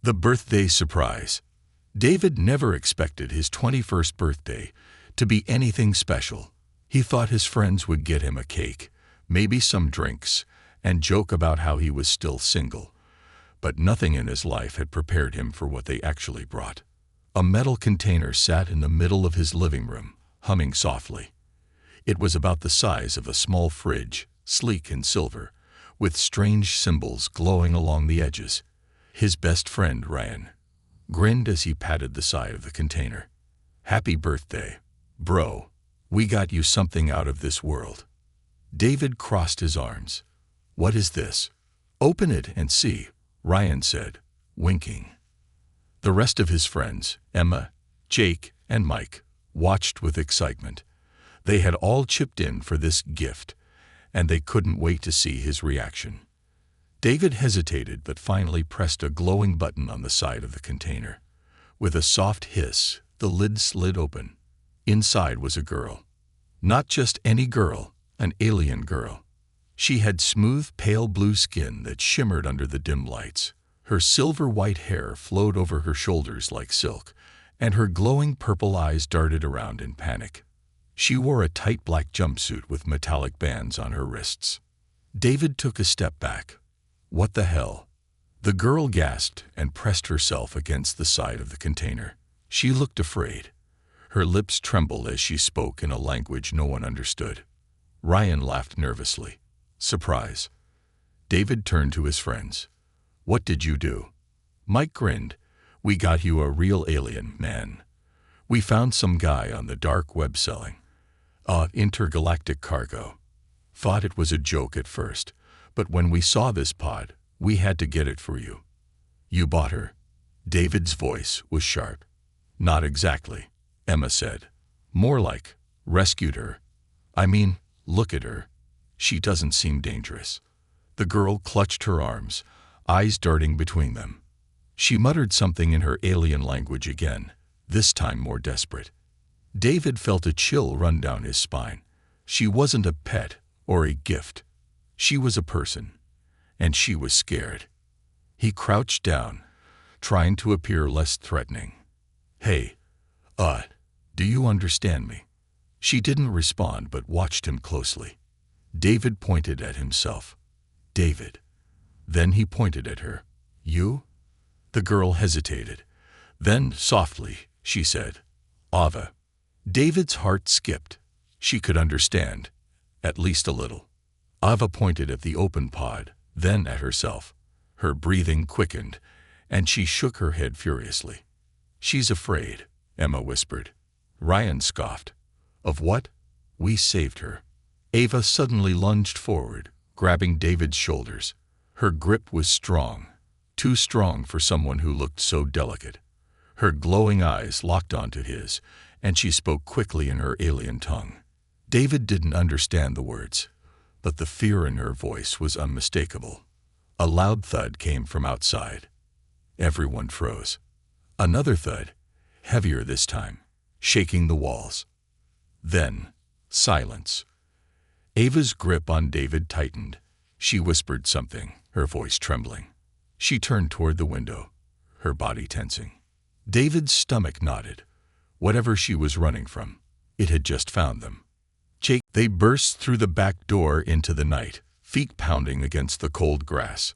The birthday surprise. David never expected his 21st birthday to be anything special. He thought his friends would get him a cake, maybe some drinks, and joke about how he was still single. But nothing in his life had prepared him for what they actually brought. A metal container sat in the middle of his living room, humming softly. It was about the size of a small fridge, sleek and silver, with strange symbols glowing along the edges. His best friend, Ryan, grinned as he patted the side of the container. "Happy birthday, bro. We got you something out of this world." David crossed his arms. "What is this?" "Open it and see," Ryan said, winking. The rest of his friends, Emma, Jake, and Mike, watched with excitement. They had all chipped in for this gift, and they couldn't wait to see his reaction. David hesitated but finally pressed a glowing button on the side of the container. With a soft hiss, the lid slid open. Inside was a girl. Not just any girl, an alien girl. She had smooth, pale blue skin that shimmered under the dim lights. Her silver-white hair flowed over her shoulders like silk, and her glowing purple eyes darted around in panic. She wore a tight black jumpsuit with metallic bands on her wrists. David took a step back. "What the hell?" The girl gasped and pressed herself against the side of the container. She looked afraid. Her lips trembled as she spoke in a language no one understood. Ryan laughed nervously. "Surprise." David turned to his friends. "What did you do?" Mike grinned. "We got you a real alien, man. We found some guy on the dark web selling intergalactic cargo. Thought it was a joke at first, but when we saw this pod, we had to get it for you." "You bought her?" David's voice was sharp. "Not exactly," Emma said. "More like, rescued her. I mean, look at her. She doesn't seem dangerous." The girl clutched her arms, eyes darting between them. She muttered something in her alien language again, this time more desperate. David felt a chill run down his spine. She wasn't a pet or a gift. She was a person, and she was scared. He crouched down, trying to appear less threatening. "Hey, do you understand me?" She didn't respond but watched him closely. David pointed at himself. "David." Then he pointed at her. "You?" The girl hesitated. Then, softly, she said, "Ava." David's heart skipped. She could understand, at least a little. Ava pointed at the open pod, then at herself. Her breathing quickened, and she shook her head furiously. "She's afraid," Emma whispered. Ryan scoffed. "Of what?" "We saved her." Ava suddenly lunged forward, grabbing David's shoulders. Her grip was strong, too strong for someone who looked so delicate. Her glowing eyes locked onto his, and she spoke quickly in her alien tongue. David didn't understand the words, but the fear in her voice was unmistakable. A loud thud came from outside. Everyone froze. Another thud, heavier this time, shaking the walls. Then, silence. Ava's grip on David tightened. She whispered something, her voice trembling. She turned toward the window, her body tensing. David's stomach knotted. Whatever she was running from, it had just found them. They burst through the back door into the night, feet pounding against the cold grass.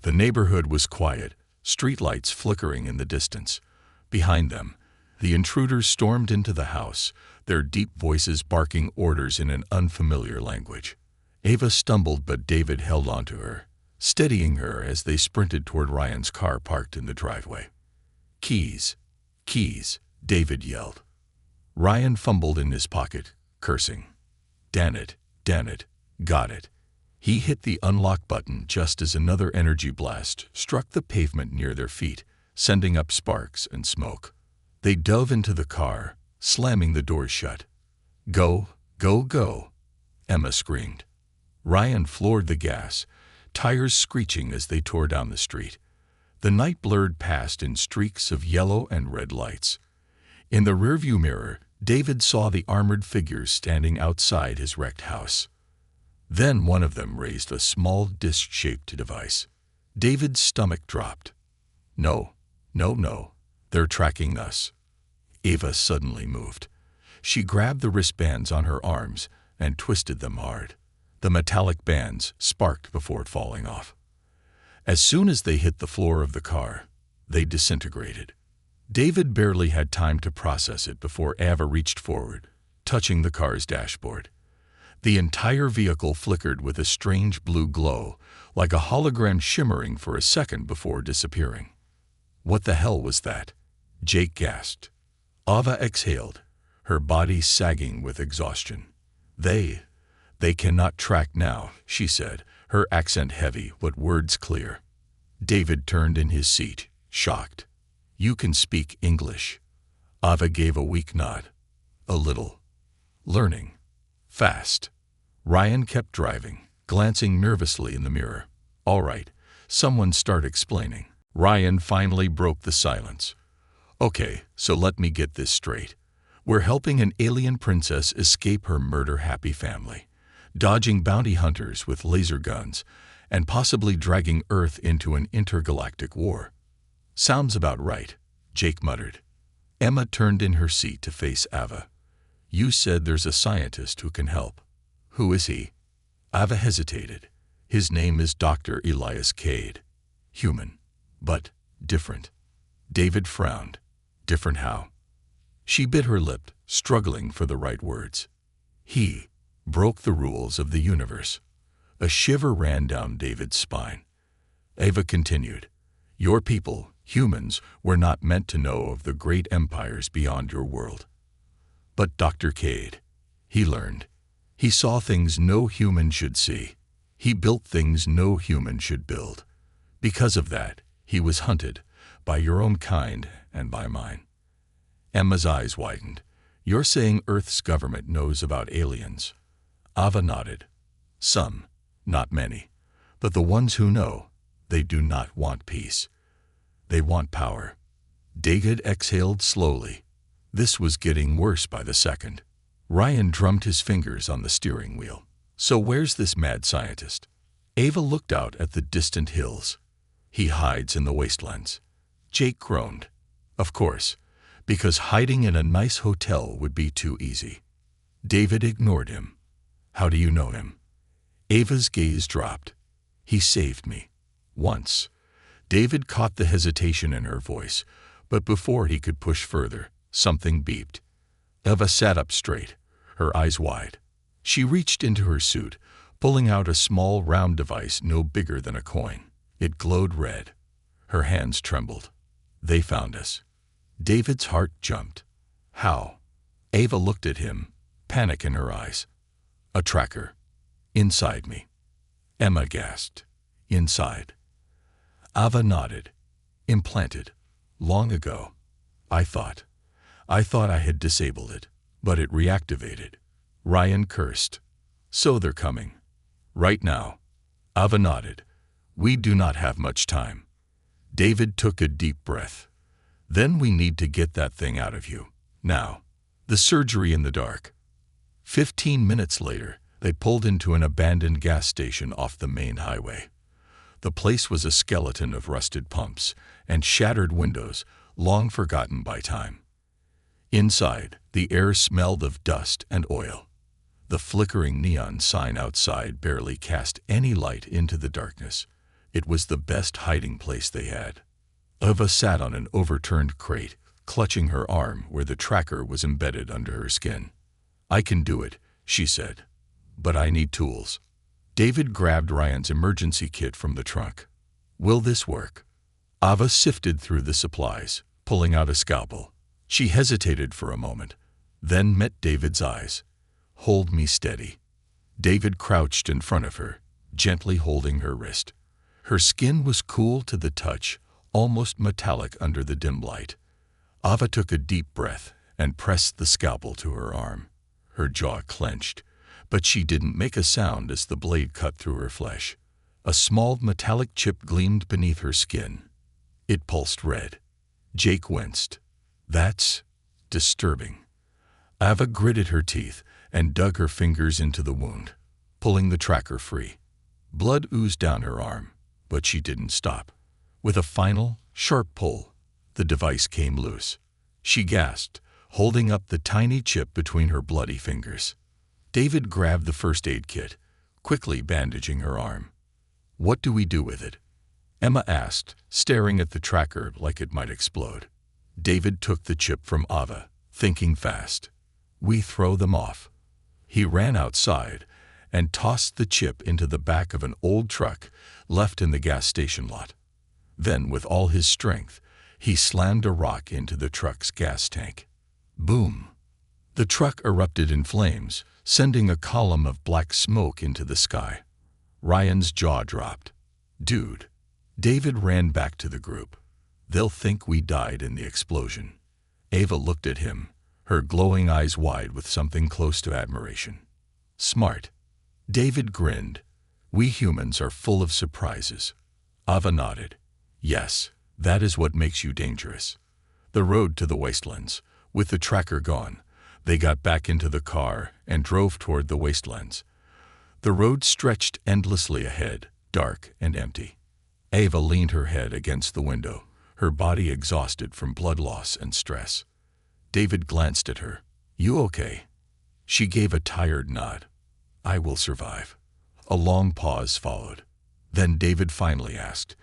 The neighborhood was quiet, streetlights flickering in the distance. Behind them, the intruders stormed into the house, their deep voices barking orders in an unfamiliar language. Ava stumbled, but David held onto her, steadying her as they sprinted toward Ryan's car parked in the driveway. "Keys, keys," David yelled. Ryan fumbled in his pocket, cursing. Damn it, got it." He hit the unlock button just as another energy blast struck the pavement near their feet, sending up sparks and smoke. They dove into the car, slamming the doors shut. "Go, go, go," Emma screamed. Ryan floored the gas, tires screeching as they tore down the street. The night blurred past in streaks of yellow and red lights. In the rearview mirror, David saw the armored figures standing outside his wrecked house. Then one of them raised a small disc-shaped device. David's stomach dropped. "No, No, no, they're tracking us. Ava suddenly moved. She grabbed the wristbands on her arms and twisted them hard. The metallic bands sparked before falling off. As soon as they hit the floor of the car, they disintegrated. David barely had time to process it before Ava reached forward, touching the car's dashboard. The entire vehicle flickered with a strange blue glow, like a hologram shimmering for a second before disappearing. What the hell was that? Jake gasped. Ava exhaled, her body sagging with exhaustion. They cannot track now, she said, her accent heavy but words clear. David turned in his seat, shocked. You can speak English. Ava gave a weak nod. A little. Learning. Fast. Ryan kept driving, glancing nervously in the mirror. All right, someone start explaining. Ryan finally broke the silence. Okay, so let me get this straight. We're helping an alien princess escape her murder-happy family, dodging bounty hunters with laser guns, and possibly dragging Earth into an intergalactic war. Sounds about right, Jake muttered. Emma turned in her seat to face Ava. You said there's a scientist who can help. Who is he? Ava hesitated. His name is Dr. Elias Cade. Human, but different. David frowned. Different how? She bit her lip, struggling for the right words. He broke the rules of the universe. A shiver ran down David's spine. Ava continued. Your people, humans, were not meant to know of the great empires beyond your world. But Dr. Cade, he learned. He saw things no human should see. He built things no human should build. Because of that, he was hunted, by your own kind and by mine. Emma's eyes widened. You're saying Earth's government knows about aliens? Ava nodded. Some, not many. But the ones who know, they do not want peace. They want power. David exhaled slowly. This was getting worse by the second. Ryan drummed his fingers on the steering wheel. So where's this mad scientist? Ava looked out at the distant hills. He hides in the wastelands. Jake groaned. Of course, because hiding in a nice hotel would be too easy. David ignored him. How do you know him? Ava's gaze dropped. He saved me. Once. David caught the hesitation in her voice, but before he could push further, something beeped. Ava sat up straight, her eyes wide. She reached into her suit, pulling out a small round device no bigger than a coin. It glowed red. Her hands trembled. They found us. David's heart jumped. How? Ava looked at him, panic in her eyes. A tracker. Inside me. Emma gasped. Inside. Ava nodded. Implanted. Long ago. I thought I had disabled it, but it reactivated. Ryan cursed. So they're coming. Right now. Ava nodded. We do not have much time. David took a deep breath. Then we need to get that thing out of you. Now. The surgery in the dark. 15 minutes later, they pulled into an abandoned gas station off the main highway. The place was a skeleton of rusted pumps and shattered windows, long forgotten by time. Inside, the air smelled of dust and oil. The flickering neon sign outside barely cast any light into the darkness. It was the best hiding place they had. Ava sat on an overturned crate, clutching her arm where the tracker was embedded under her skin. I can do it, she said. But I need tools. David grabbed Ryan's emergency kit from the trunk. Will this work? Ava sifted through the supplies, pulling out a scalpel. She hesitated for a moment, then met David's eyes. Hold me steady. David crouched in front of her, gently holding her wrist. Her skin was cool to the touch, almost metallic under the dim light. Ava took a deep breath and pressed the scalpel to her arm. Her jaw clenched, but she didn't make a sound as the blade cut through her flesh. A small metallic chip gleamed beneath her skin. It pulsed red. Jake winced. That's disturbing. Ava gritted her teeth and dug her fingers into the wound, pulling the tracker free. Blood oozed down her arm, but she didn't stop. With a final, sharp pull, the device came loose. She gasped, holding up the tiny chip between her bloody fingers. David grabbed the first aid kit, quickly bandaging her arm. "What do we do with it?" Emma asked, staring at the tracker like it might explode. David took the chip from Ava, thinking fast. "We throw them off." He ran outside and tossed the chip into the back of an old truck left in the gas station lot. Then, with all his strength, he slammed a rock into the truck's gas tank. Boom! The truck erupted in flames, sending a column of black smoke into the sky. Ryan's jaw dropped. "Dude." David ran back to the group. "They'll think we died in the explosion." Ava looked at him, her glowing eyes wide with something close to admiration. "Smart." David grinned. "We humans are full of surprises." Ava nodded. "Yes, that is what makes you dangerous." The road to the wastelands. With the tracker gone, they got back into the car and drove toward the wastelands. The road stretched endlessly ahead, dark and empty. Ava leaned her head against the window, her body exhausted from blood loss and stress. David glanced at her. "You okay?" She gave a tired nod. "I will survive." A long pause followed. Then David finally asked,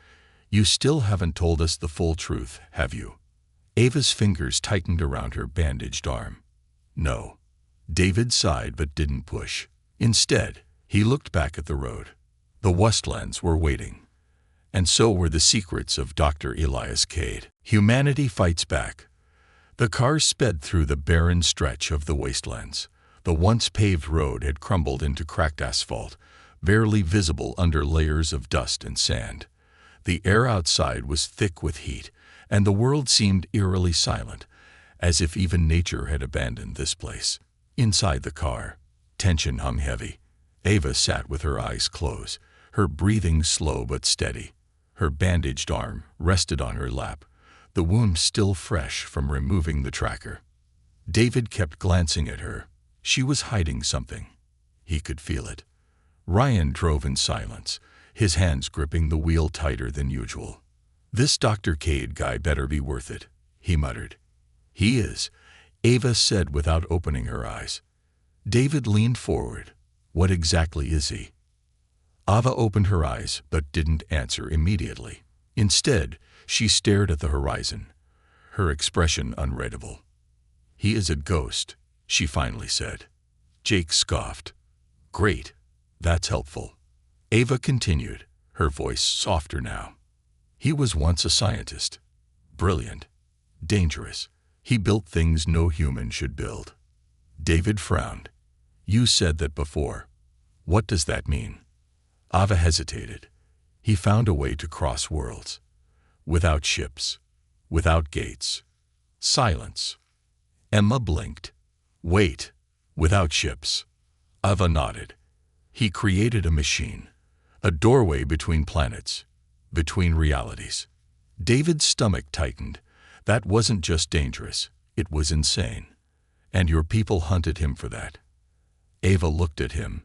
"You still haven't told us the full truth, have you?" Ava's fingers tightened around her bandaged arm. "No." David sighed but didn't push. Instead, he looked back at the road. The wastelands were waiting. And so were the secrets of Dr. Elias Cade. Humanity fights back. The car sped through the barren stretch of the wastelands. The once paved road had crumbled into cracked asphalt, barely visible under layers of dust and sand. The air outside was thick with heat, and the world seemed eerily silent, as if even nature had abandoned this place. Inside the car, tension hung heavy. Ava sat with her eyes closed, her breathing slow but steady. Her bandaged arm rested on her lap, the wound still fresh from removing the tracker. David kept glancing at her. She was hiding something. He could feel it. Ryan drove in silence, his hands gripping the wheel tighter than usual. "This Dr. Cade guy better be worth it," he muttered. "He is," Ava said without opening her eyes. David leaned forward. "What exactly is he?" Ava opened her eyes but didn't answer immediately. Instead, she stared at the horizon, her expression unreadable. "He is a ghost," she finally said. Jake scoffed. "Great. That's helpful." Ava continued, her voice softer now. "He was once a scientist. Brilliant. Dangerous. He built things no human should build." David frowned. "You said that before. What does that mean?" Ava hesitated. "He found a way to cross worlds. Without ships. Without gates. Silence." Emma blinked. "Wait. Without ships." Ava nodded. "He created a machine. A doorway between planets. Between realities." David's stomach tightened. That wasn't just dangerous. It was insane. "And your people hunted him for that." Ava looked at him.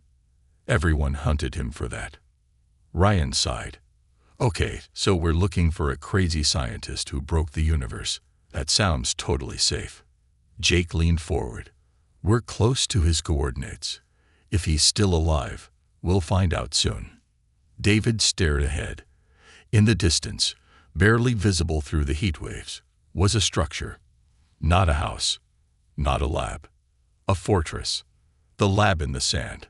"Everyone hunted him for that." Ryan sighed. "Okay, so we're looking for a crazy scientist who broke the universe. That sounds totally safe." Jake leaned forward. "We're close to his coordinates. If he's still alive, we'll find out soon." David stared ahead. In the distance, barely visible through the heat waves, was a structure. Not a house. Not a lab. A fortress. The lab in the sand.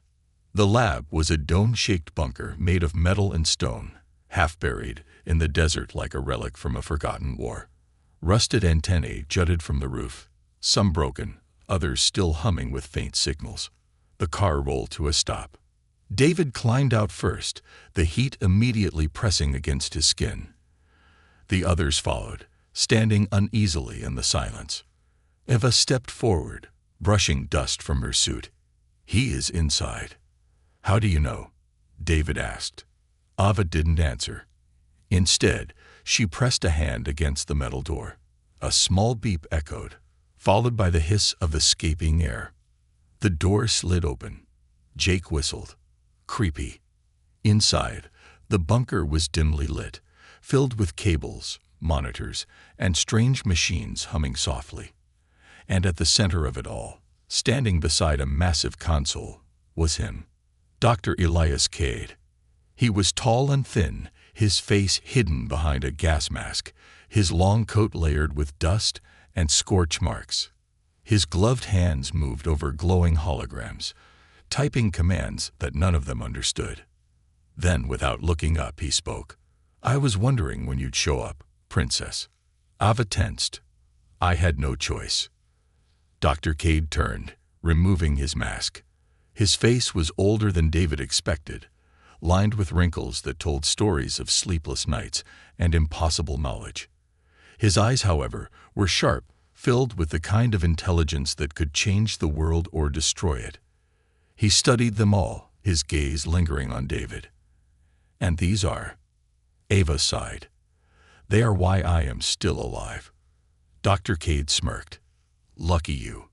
The lab was a dome-shaped bunker made of metal and stone, half buried in the desert like a relic from a forgotten war. Rusted antennae jutted from the roof, some broken, others still humming with faint signals. The car rolled to a stop. David climbed out first, the heat immediately pressing against his skin. The others followed, standing uneasily in the silence. Eva stepped forward, brushing dust from her suit. "He is inside." "How do you know?" David asked. Ava didn't answer. Instead, she pressed a hand against the metal door. A small beep echoed, followed by the hiss of escaping air. The door slid open. Jake whistled. Creepy. Inside, the bunker was dimly lit, filled with cables, monitors, and strange machines humming softly. And at the center of it all, standing beside a massive console, was him, Dr. Elias Cade. He was tall and thin, his face hidden behind a gas mask, his long coat layered with dust and scorch marks. His gloved hands moved over glowing holograms, typing commands that none of them understood. Then, without looking up, he spoke. "I was wondering when you'd show up, Princess." Ava tensed. "I had no choice." Dr. Cade turned, removing his mask. His face was older than David expected, lined with wrinkles that told stories of sleepless nights and impossible knowledge. His eyes, however, were sharp, filled with the kind of intelligence that could change the world or destroy it. He studied them all, his gaze lingering on David. "And these are?" Ava sighed. "They are why I am still alive." Dr. Cade smirked. "Lucky you."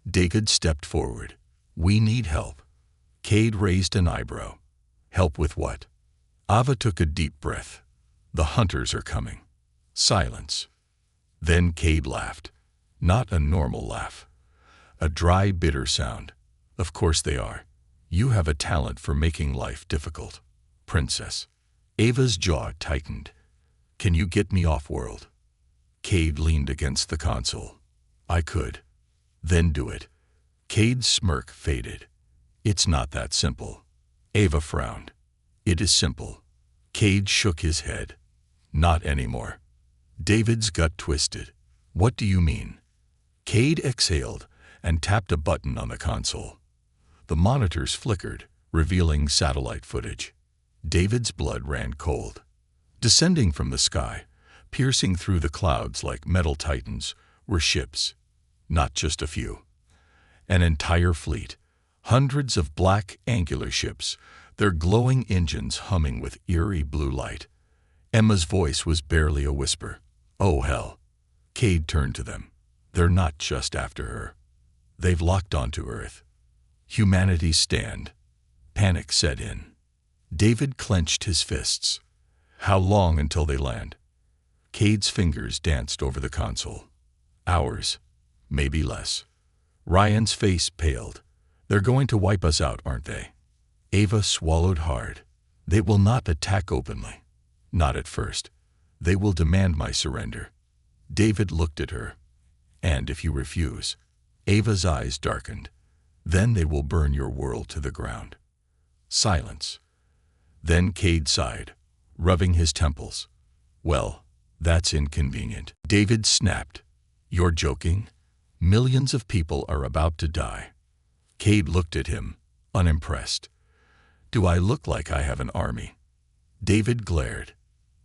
David stepped forward. "We need help." Cade raised an eyebrow. "Help with what?" Ava took a deep breath. "The hunters are coming." Silence. Then Cade laughed. Not a normal laugh. A dry, bitter sound. "Of course they are. You have a talent for making life difficult, Princess." Ava's jaw tightened. "Can you get me off-world?" Cade leaned against the console. "I could." "Then do it." Cade's smirk faded. "It's not that simple." Ava frowned. "It is simple." Cade shook his head. "Not anymore." David's gut twisted. "What do you mean?" Cade exhaled and tapped a button on the console. The monitors flickered, revealing satellite footage. David's blood ran cold. Descending from the sky, piercing through the clouds like metal titans, were ships. Not just a few. An entire fleet. Hundreds of black, angular ships, their glowing engines humming with eerie blue light. Emma's voice was barely a whisper. "Oh, hell." Cade turned to them. "They're not just after her. They've locked onto Earth. Humanity's stand." Panic set in. David clenched his fists. "How long until they land?" Cade's fingers danced over the console. "Hours. Maybe less." Ryan's face paled. "They're going to wipe us out, aren't they?" Ava swallowed hard. "They will not attack openly. Not at first. They will demand my surrender." David looked at her. "And if you refuse?" Ava's eyes darkened. "Then they will burn your world to the ground." Silence. Then Cade sighed, rubbing his temples. "Well, that's inconvenient." David snapped. "You're joking? Millions of people are about to die." Cade looked at him, unimpressed. "Do I look like I have an army?" David glared.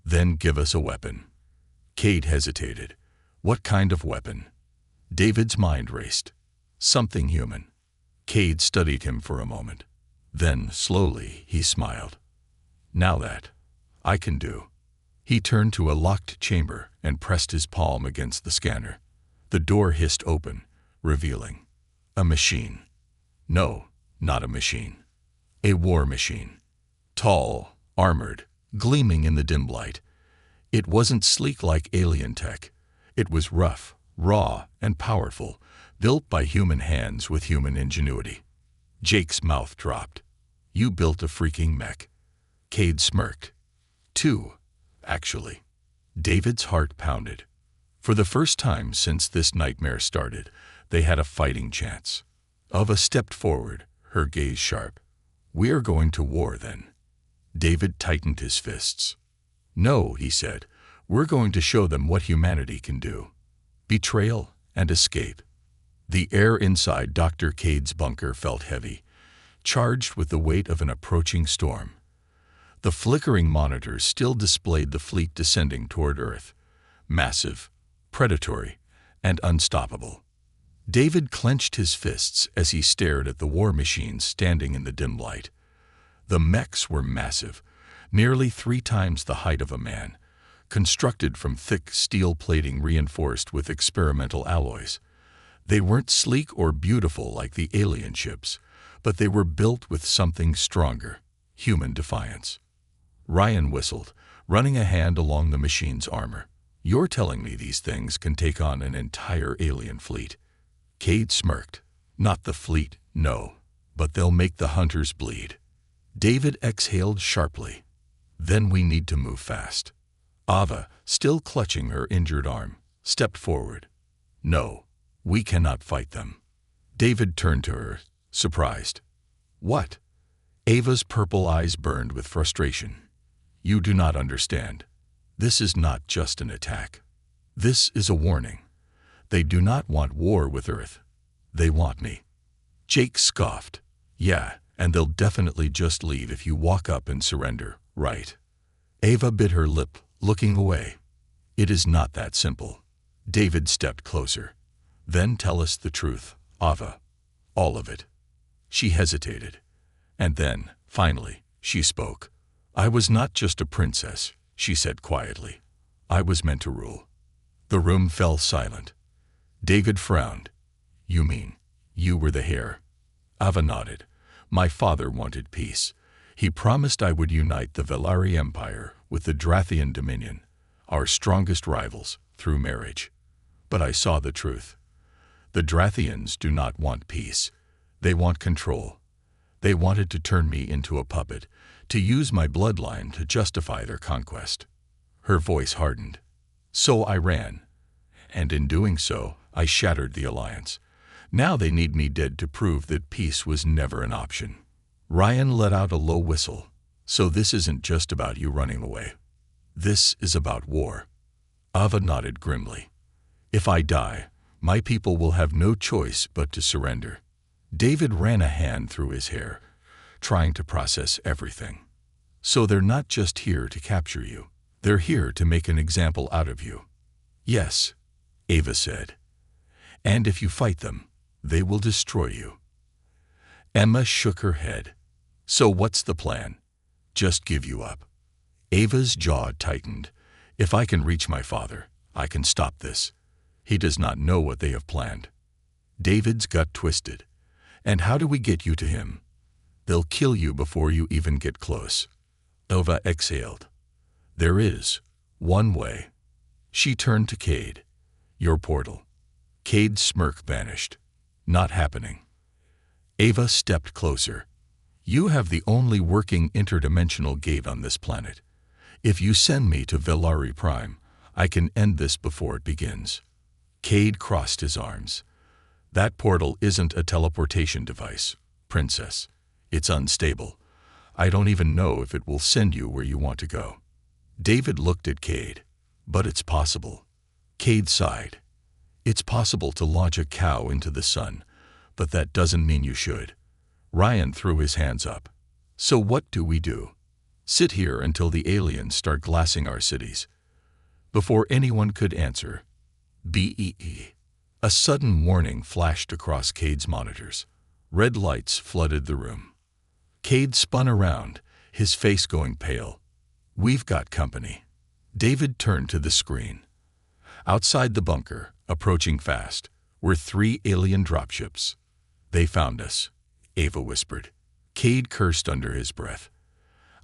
"Then give us a weapon." Cade hesitated. "What kind of weapon?" David's mind raced. "Something human." Cade studied him for a moment. Then, slowly, he smiled. "Now that I can do." He turned to a locked chamber and pressed his palm against the scanner. The door hissed open, revealing a machine. No, not a machine. A war machine. Tall, armored, gleaming in the dim light. It wasn't sleek like alien tech. It was rough, raw, and powerful, built by human hands with human ingenuity. Jake's mouth dropped. "You built a freaking mech." Cade smirked. "Two, actually." David's heart pounded. For the first time since this nightmare started, they had a fighting chance. Ava stepped forward, her gaze sharp. "We are going to war, then." David tightened his fists. "No," he said. "We're going to show them what humanity can do. Betrayal and escape." The air inside Dr. Cade's bunker felt heavy, charged with the weight of an approaching storm. The flickering monitors still displayed the fleet descending toward Earth, massive, predatory, and unstoppable. David clenched his fists as he stared at the war machines standing in the dim light. The mechs were massive, nearly 3 times the height of a man, constructed from thick steel plating reinforced with experimental alloys. They weren't sleek or beautiful like the alien ships, but they were built with something stronger, human defiance. Ryan whistled, running a hand along the machine's armor. You're telling me these things can take on an entire alien fleet? Cade smirked. Not the fleet, no, but they'll make the hunters bleed. David exhaled sharply. Then we need to move fast. Ava, still clutching her injured arm, stepped forward. No, we cannot fight them. David turned to her, surprised. What? Ava's purple eyes burned with frustration. You do not understand. This is not just an attack. This is a warning. They do not want war with Earth. They want me. Jake scoffed. Yeah, and they'll definitely just leave if you walk up and surrender, right? Ava bit her lip, looking away. It is not that simple. David stepped closer. Then tell us the truth, Ava. All of it. She hesitated. And then, finally, she spoke. I was not just a princess, she said quietly. I was meant to rule. The room fell silent. David frowned. You mean, you were the heir? Ava nodded. My father wanted peace. He promised I would unite the Velari Empire with the Drathian Dominion, our strongest rivals, through marriage. But I saw the truth. The Drathians do not want peace. They want control. They wanted to turn me into a puppet, to use my bloodline to justify their conquest. Her voice hardened. So I ran. And in doing so, I shattered the alliance. Now they need me dead to prove that peace was never an option. Ryan let out a low whistle. So this isn't just about you running away. This is about war. Ava nodded grimly. If I die, my people will have no choice but to surrender. David ran a hand through his hair, trying to process everything. So they're not just here to capture you. They're here to make an example out of you. Yes, Ava said. And if you fight them, they will destroy you. Emma shook her head. So what's the plan? Just give you up. Ava's jaw tightened. If I can reach my father, I can stop this. He does not know what they have planned. David's gut twisted. And how do we get you to him? They'll kill you before you even get close. Ava exhaled. There is one way. She turned to Cade. Your portal. Cade's smirk vanished. Not happening. Ava stepped closer. You have the only working interdimensional gate on this planet. If you send me to Velari Prime, I can end this before it begins. Cade crossed his arms. That portal isn't a teleportation device, Princess. It's unstable. I don't even know if it will send you where you want to go. David looked at Cade. But it's possible. Cade sighed. It's possible to launch a cow into the sun, but that doesn't mean you should. Ryan threw his hands up. So what do we do? Sit here until the aliens start glassing our cities. Before anyone could answer, BEE. A sudden warning flashed across Cade's monitors. Red lights flooded the room. Cade spun around, his face going pale. We've got company. David turned to the screen. Outside the bunker, approaching fast, were 3 alien dropships. They found us, Ava whispered. Cade cursed under his breath.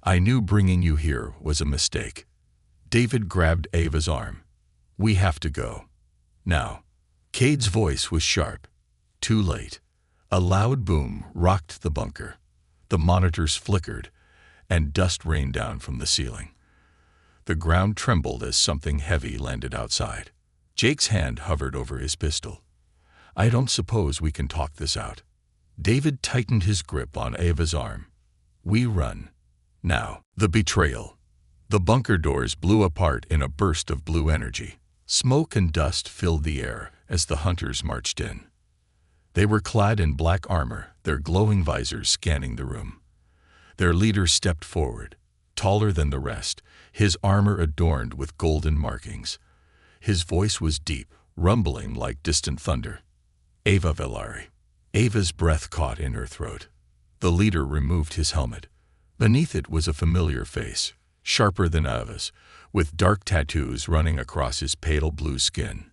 I knew bringing you here was a mistake. David grabbed Ava's arm. We have to go. Now. Cade's voice was sharp. Too late. A loud boom rocked the bunker. The monitors flickered, and dust rained down from the ceiling. The ground trembled as something heavy landed outside. Jake's hand hovered over his pistol. I don't suppose we can talk this out. David tightened his grip on Ava's arm. We run. Now, the betrayal. The bunker doors blew apart in a burst of blue energy. Smoke and dust filled the air as the hunters marched in. They were clad in black armor, their glowing visors scanning the room. Their leader stepped forward, taller than the rest, his armor adorned with golden markings. His voice was deep, rumbling like distant thunder. Ava Velari. Ava's breath caught in her throat. The leader removed his helmet. Beneath it was a familiar face, sharper than Ava's, with dark tattoos running across his pale blue skin.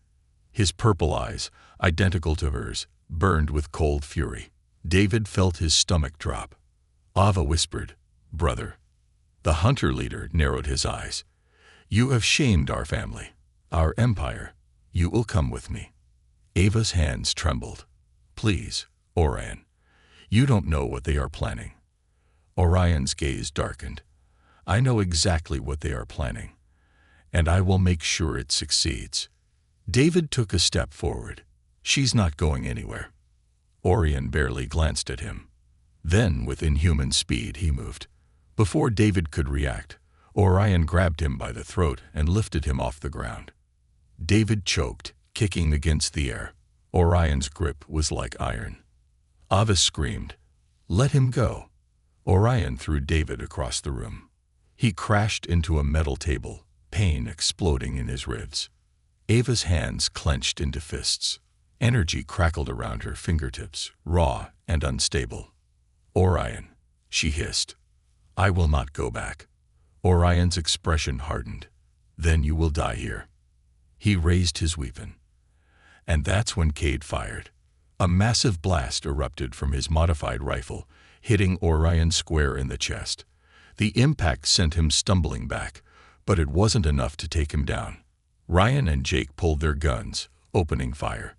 His purple eyes, identical to hers, burned with cold fury. David felt his stomach drop. Ava whispered, Brother. The hunter leader narrowed his eyes. You have shamed our family. Our empire. You will come with me. Ava's hands trembled. Please, Orion. You don't know what they are planning. Orion's gaze darkened. I know exactly what they are planning, and I will make sure it succeeds. David took a step forward. She's not going anywhere. Orion barely glanced at him. Then, with inhuman speed, he moved. Before David could react, Orion grabbed him by the throat and lifted him off the ground. David choked, kicking against the air. Orion's grip was like iron. Ava screamed, "Let him go." Orion threw David across the room. He crashed into a metal table, pain exploding in his ribs. Ava's hands clenched into fists. Energy crackled around her fingertips, raw and unstable. "Orion," she hissed. "I will not go back." Orion's expression hardened. "Then you will die here." He raised his weapon. And that's when Cade fired. A massive blast erupted from his modified rifle, hitting Orion square in the chest. The impact sent him stumbling back, but it wasn't enough to take him down. Ryan and Jake pulled their guns, opening fire.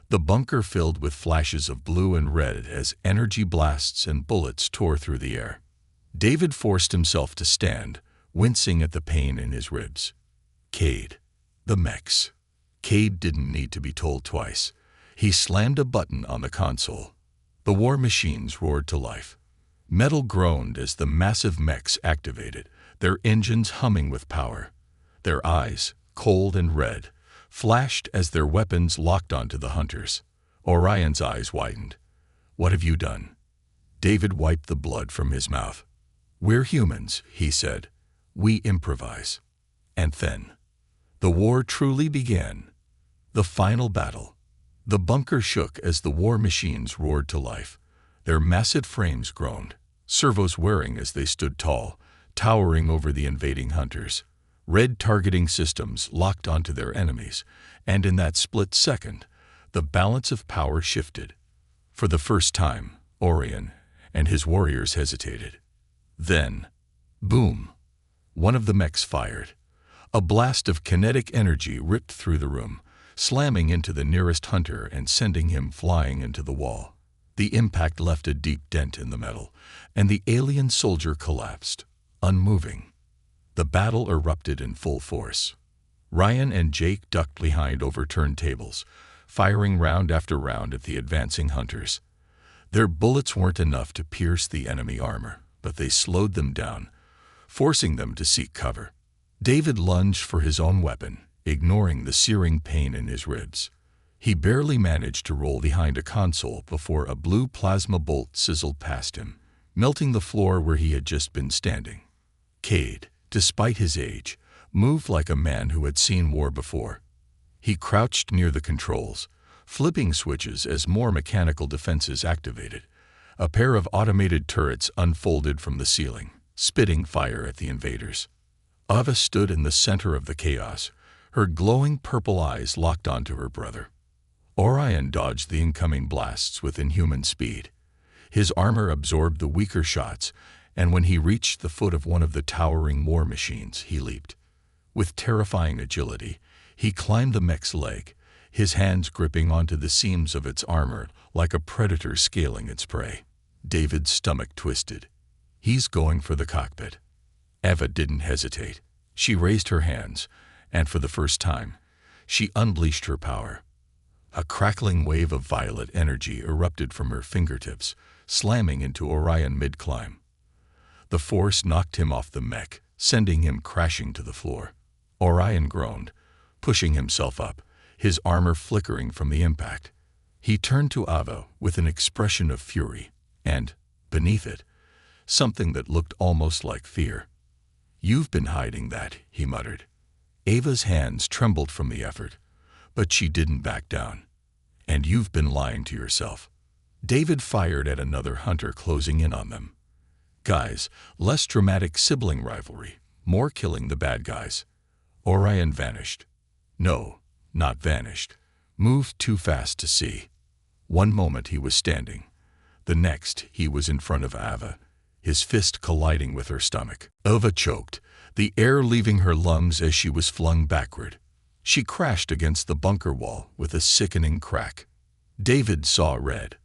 The bunker filled with flashes of blue and red as energy blasts and bullets tore through the air. David forced himself to stand, wincing at the pain in his ribs. Cade. The mechs. Cade didn't need to be told twice. He slammed a button on the console. The war machines roared to life. Metal groaned as the massive mechs activated, their engines humming with power. Their eyes, cold and red, flashed as their weapons locked onto the hunters. Orion's eyes widened. "What have you done?" David wiped the blood from his mouth. "We're humans," he said. "We improvise." And then, the war truly began. The final battle. The bunker shook as the war machines roared to life. Their massive frames groaned, servos whirring as they stood tall, towering over the invading hunters. Red targeting systems locked onto their enemies, and in that split second, the balance of power shifted. For the first time, Orion and his warriors hesitated. Then, boom! One of the mechs fired. A blast of kinetic energy ripped through the room, slamming into the nearest hunter and sending him flying into the wall. The impact left a deep dent in the metal, and the alien soldier collapsed, unmoving. The battle erupted in full force. Ryan and Jake ducked behind overturned tables, firing round after round at the advancing hunters. Their bullets weren't enough to pierce the enemy armor, but they slowed them down, forcing them to seek cover. David lunged for his own weapon, ignoring the searing pain in his ribs. He barely managed to roll behind a console before a blue plasma bolt sizzled past him, melting the floor where he had just been standing. Cade, despite his age, moved like a man who had seen war before. He crouched near the controls, flipping switches as more mechanical defenses activated. A pair of automated turrets unfolded from the ceiling, spitting fire at the invaders. Ava stood in the center of the chaos, her glowing purple eyes locked onto her brother. Orion dodged the incoming blasts with inhuman speed. His armor absorbed the weaker shots, and when he reached the foot of one of the towering war machines, he leaped. With terrifying agility, he climbed the mech's leg, his hands gripping onto the seams of its armor like a predator scaling its prey. David's stomach twisted. He's going for the cockpit. Ava didn't hesitate. She raised her hands, and for the first time, she unleashed her power. A crackling wave of violet energy erupted from her fingertips, slamming into Orion mid-climb. The force knocked him off the mech, sending him crashing to the floor. Orion groaned, pushing himself up, his armor flickering from the impact. He turned to Ava with an expression of fury, and, beneath it, something that looked almost like fear. "You've been hiding that," he muttered. Ava's hands trembled from the effort, but she didn't back down. "And you've been lying to yourself." David fired at another hunter closing in on them. Guys, less dramatic sibling rivalry, more killing the bad guys. Orion vanished. No, not vanished. Moved too fast to see. One moment he was standing. The next he was in front of Ava, his fist colliding with her stomach. Ava choked, the air leaving her lungs as she was flung backward. She crashed against the bunker wall with a sickening crack. David saw red.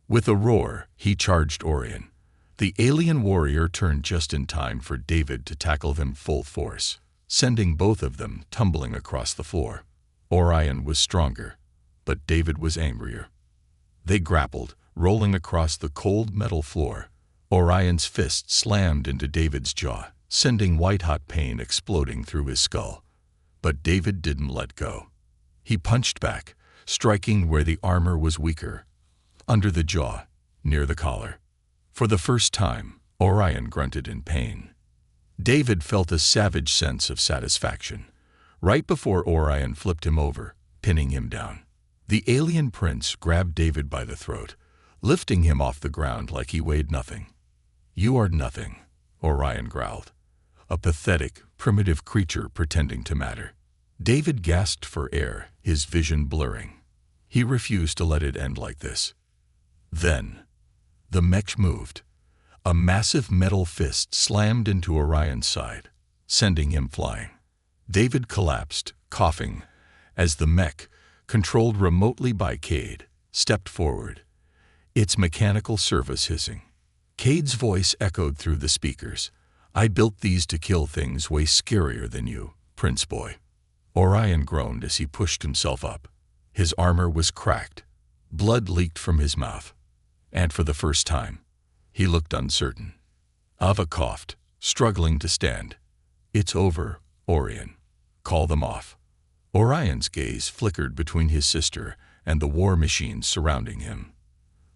With a roar, he charged Orion. The alien warrior turned just in time for David to tackle him full force, sending both of them tumbling across the floor. Orion was stronger, but David was angrier. They grappled, rolling across the cold metal floor. Orion's fist slammed into David's jaw, sending white-hot pain exploding through his skull. But David didn't let go. He punched back, striking where the armor was weaker, under the jaw, near the collar. For the first time, Orion grunted in pain. David felt a savage sense of satisfaction. Right before Orion flipped him over, pinning him down, the alien prince grabbed David by the throat, lifting him off the ground like he weighed nothing. "You are nothing," Orion growled. A pathetic, primitive creature pretending to matter. David gasped for air, his vision blurring. He refused to let it end like this. Then, the mech moved. A massive metal fist slammed into Orion's side, sending him flying. David collapsed, coughing, as the mech, controlled remotely by Cade, stepped forward, its mechanical service hissing. Cade's voice echoed through the speakers. "I built these to kill things way scarier than you, Prince Boy." Orion groaned as he pushed himself up. His armor was cracked. Blood leaked from his mouth. And for the first time, he looked uncertain. Ava coughed, struggling to stand. "It's over, Orion. Call them off." Orion's gaze flickered between his sister and the war machines surrounding him.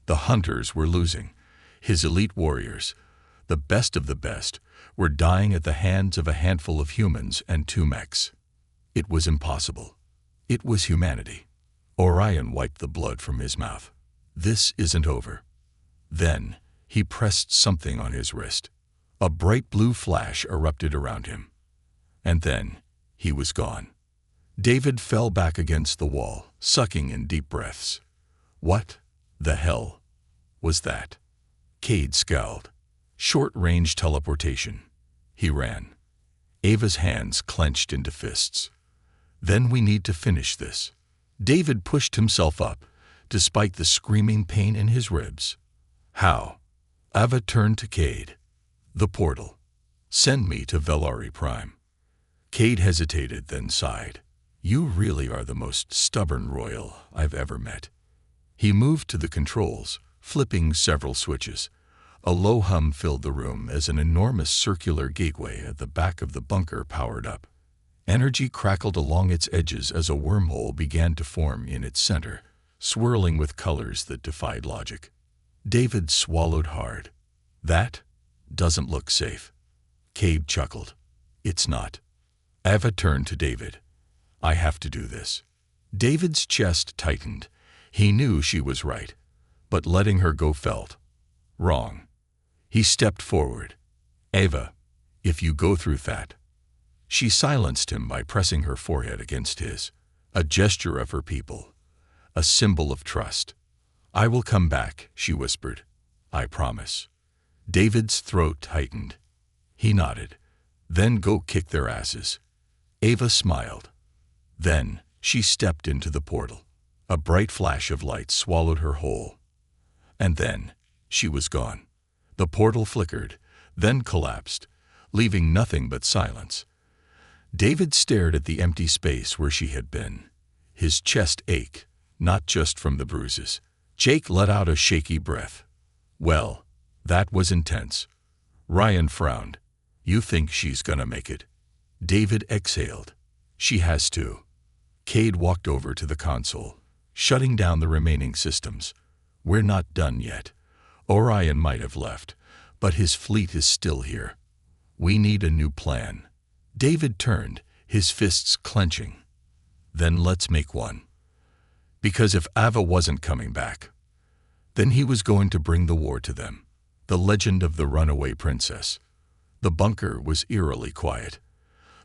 The hunters were losing. His elite warriors, the best of the best, were dying at the hands of a handful of humans and 2 mechs. It was impossible. It was humanity. Orion wiped the blood from his mouth. This isn't over. Then, he pressed something on his wrist. A bright blue flash erupted around him. And then, he was gone. David fell back against the wall, sucking in deep breaths. What the hell was that? Cade scowled. Short-range teleportation. He ran. Ava's hands clenched into fists. Then we need to finish this. David pushed himself up, despite the screaming pain in his ribs. How? Ava turned to Cade. The portal. Send me to Velari Prime. Cade hesitated, then sighed. You really are the most stubborn royal I've ever met. He moved to the controls, flipping several switches. A low hum filled the room as an enormous circular gateway at the back of the bunker powered up. Energy crackled along its edges as a wormhole began to form in its center, swirling with colors that defied logic. David swallowed hard. That doesn't look safe. Cade chuckled. It's not. Ava turned to David. I have to do this. David's chest tightened. He knew she was right, but letting her go felt wrong. He stepped forward. Ava, if you go through that. She silenced him by pressing her forehead against his, a gesture of her people, a symbol of trust. I will come back, she whispered. I promise. David's throat tightened. He nodded. Then go kick their asses. Ava smiled. Then she stepped into the portal. A bright flash of light swallowed her whole. And then she was gone. The portal flickered, then collapsed, leaving nothing but silence. David stared at the empty space where she had been. His chest ached, not just from the bruises. Jake let out a shaky breath. Well, that was intense. Ryan frowned. You think she's gonna make it? David exhaled. She has to. Cade walked over to the console, shutting down the remaining systems. We're not done yet. Orion might have left, but his fleet is still here. We need a new plan. David turned, his fists clenching. Then let's make one. Because if Ava wasn't coming back, then he was going to bring the war to them. The legend of the runaway princess. The bunker was eerily quiet.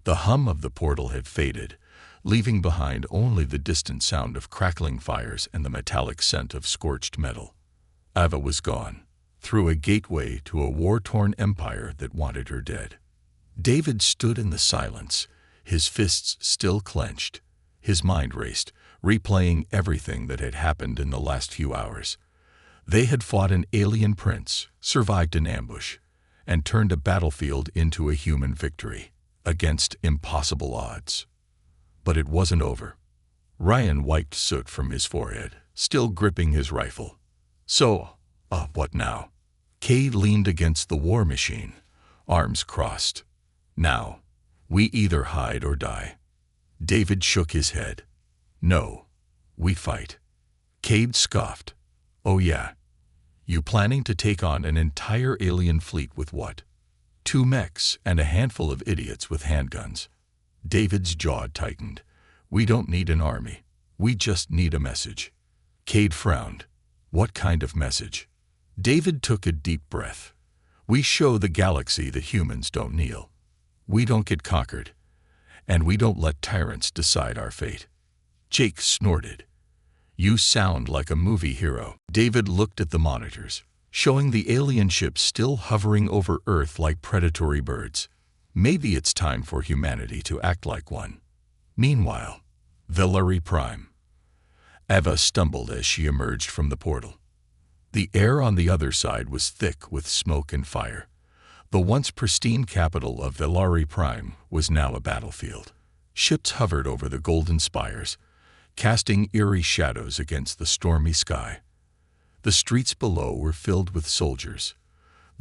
The hum of the portal had faded, leaving behind only the distant sound of crackling fires and the metallic scent of scorched metal. Ava was gone, through a gateway to a war-torn empire that wanted her dead. David stood in the silence, his fists still clenched. His mind raced, replaying everything that had happened in the last few hours. They had fought an alien prince, survived an ambush, and turned a battlefield into a human victory, against impossible odds. But it wasn't over. Ryan wiped soot from his forehead, still gripping his rifle. So, what now? Cade leaned against the war machine, arms crossed. Now, we either hide or die. David shook his head. No, we fight. Cade scoffed. Oh yeah. You planning to take on an entire alien fleet with what? 2 mechs and a handful of idiots with handguns. David's jaw tightened. We don't need an army. We just need a message. Cade frowned. What kind of message? David took a deep breath. We show the galaxy that humans don't kneel. We don't get conquered. And we don't let tyrants decide our fate. Jake snorted. You sound like a movie hero. David looked at the monitors, showing the alien ships still hovering over Earth like predatory birds. Maybe it's time for humanity to act like one. Meanwhile, Velari Prime. Eva stumbled as she emerged from the portal. The air on the other side was thick with smoke and fire. The once pristine capital of Velari Prime was now a battlefield. Ships hovered over the golden spires, casting eerie shadows against the stormy sky. The streets below were filled with soldiers,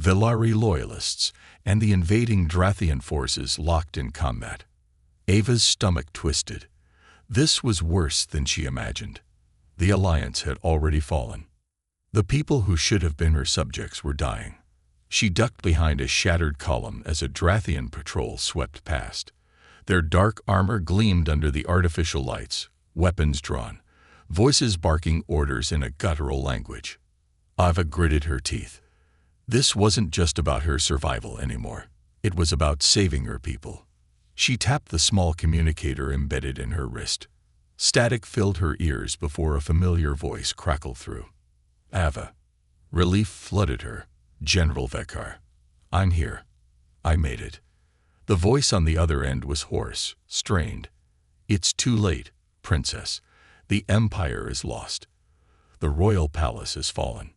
Velari loyalists, and the invading Drathian forces locked in combat. Ava's stomach twisted. This was worse than she imagined. The alliance had already fallen. The people who should have been her subjects were dying. She ducked behind a shattered column as a Drathian patrol swept past. Their dark armor gleamed under the artificial lights, weapons drawn, voices barking orders in a guttural language. Ava gritted her teeth. This wasn't just about her survival anymore. It was about saving her people. She tapped the small communicator embedded in her wrist. Static filled her ears before a familiar voice crackled through. Ava. Relief flooded her. General Vekar. I'm here. I made it. The voice on the other end was hoarse, strained. It's too late, Princess. The Empire is lost. The royal palace has fallen.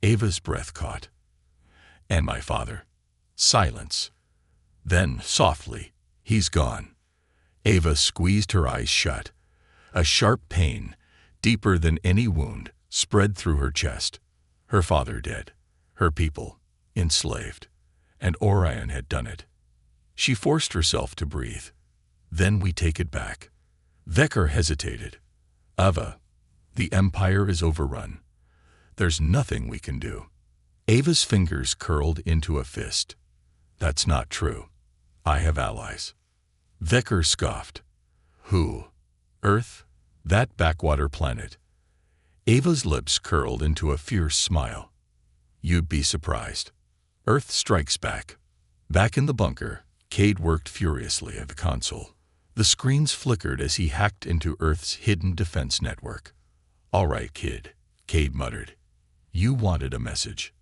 Ava's breath caught. And my father. Silence. Then, softly, he's gone. Ava squeezed her eyes shut. A sharp pain, deeper than any wound, spread through her chest. Her father dead. Her people enslaved. And Orion had done it. She forced herself to breathe. Then we take it back. Vekar hesitated. Ava, the Empire is overrun. There's nothing we can do. Ava's fingers curled into a fist. That's not true. I have allies. Vekar scoffed. Who? Earth? That backwater planet. Ava's lips curled into a fierce smile. You'd be surprised. Earth strikes back. Back in the bunker, Cade worked furiously at the console. The screens flickered as he hacked into Earth's hidden defense network. All right, kid, Cade muttered. You wanted a message.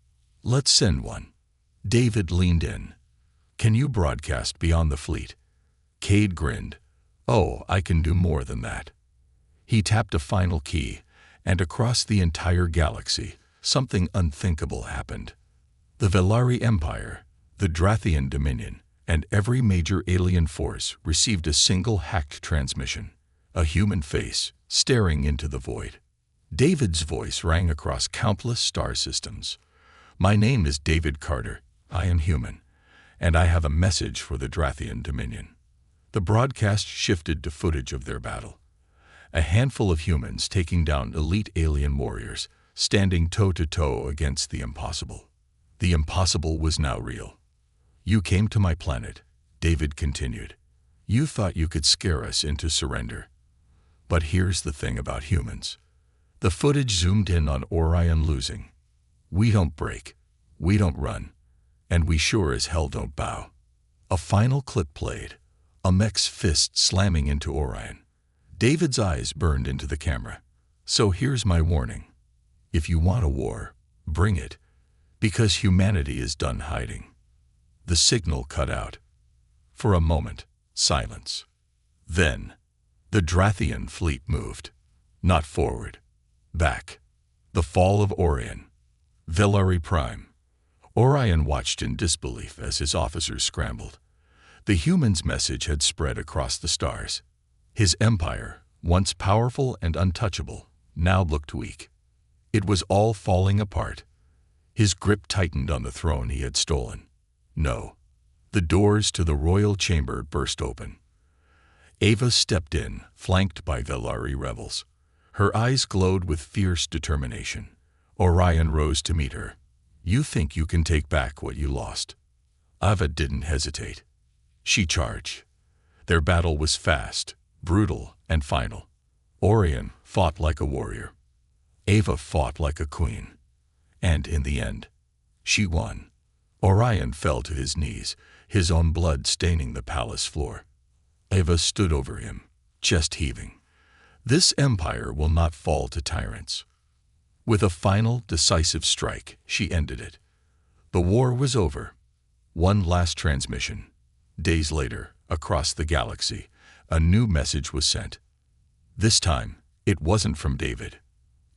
Let's send one. David leaned in. Can you broadcast beyond the fleet? Cade grinned. Oh, I can do more than that. He tapped a final key, and across the entire galaxy, something unthinkable happened. The Velari Empire, the Drathian Dominion, and every major alien force received a single hacked transmission, a human face staring into the void. David's voice rang across countless star systems. My name is David Carter. I am human, and I have a message for the Drathian Dominion. The broadcast shifted to footage of their battle. A handful of humans taking down elite alien warriors, standing toe-to-toe against the impossible. The impossible was now real. You came to my planet, David continued. You thought you could scare us into surrender. But here's the thing about humans. The footage zoomed in on Orion losing. We don't break, we don't run, and we sure as hell don't bow. A final clip played, a mech's fist slamming into Orion. David's eyes burned into the camera. So here's my warning. If you want a war, bring it, because humanity is done hiding. The signal cut out. For a moment, silence. Then, The Drathian fleet moved. Not forward. Back. The fall of Orion. Velari Prime. Orion watched in disbelief as his officers scrambled. The human's message had spread across the stars. His empire, once powerful and untouchable, now looked weak. It was all falling apart. His grip tightened on the throne he had stolen. No. The doors to the royal chamber burst open. Ava stepped in, flanked by Velari rebels. Her eyes glowed with fierce determination. Orion rose to meet her. You think you can take back what you lost? Ava didn't hesitate. She charged. Their battle was fast, brutal, and final. Orion fought like a warrior. Ava fought like a queen. And in the end, she won. Orion fell to his knees, his own blood staining the palace floor. Ava stood over him, chest heaving. This empire will not fall to tyrants. With a final, decisive strike, she ended it. The war was over. One last transmission. Days later, across the galaxy, a new message was sent. This time, it wasn't from David.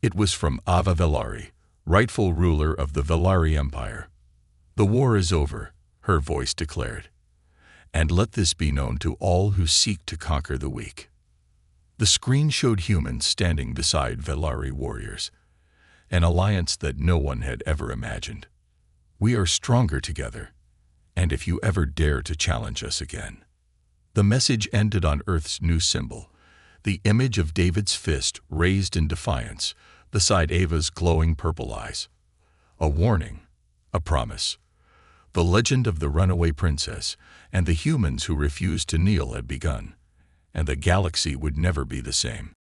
It was from Ava Velari, rightful ruler of the Velari Empire. The war is over, her voice declared. And let this be known to all who seek to conquer the weak. The screen showed humans standing beside Velari warriors, an alliance that no one had ever imagined. We are stronger together, and if you ever dare to challenge us again. The message ended on Earth's new symbol, the image of David's fist raised in defiance beside Ava's glowing purple eyes. A warning, a promise. The legend of the runaway princess and the humans who refused to kneel had begun, and the galaxy would never be the same.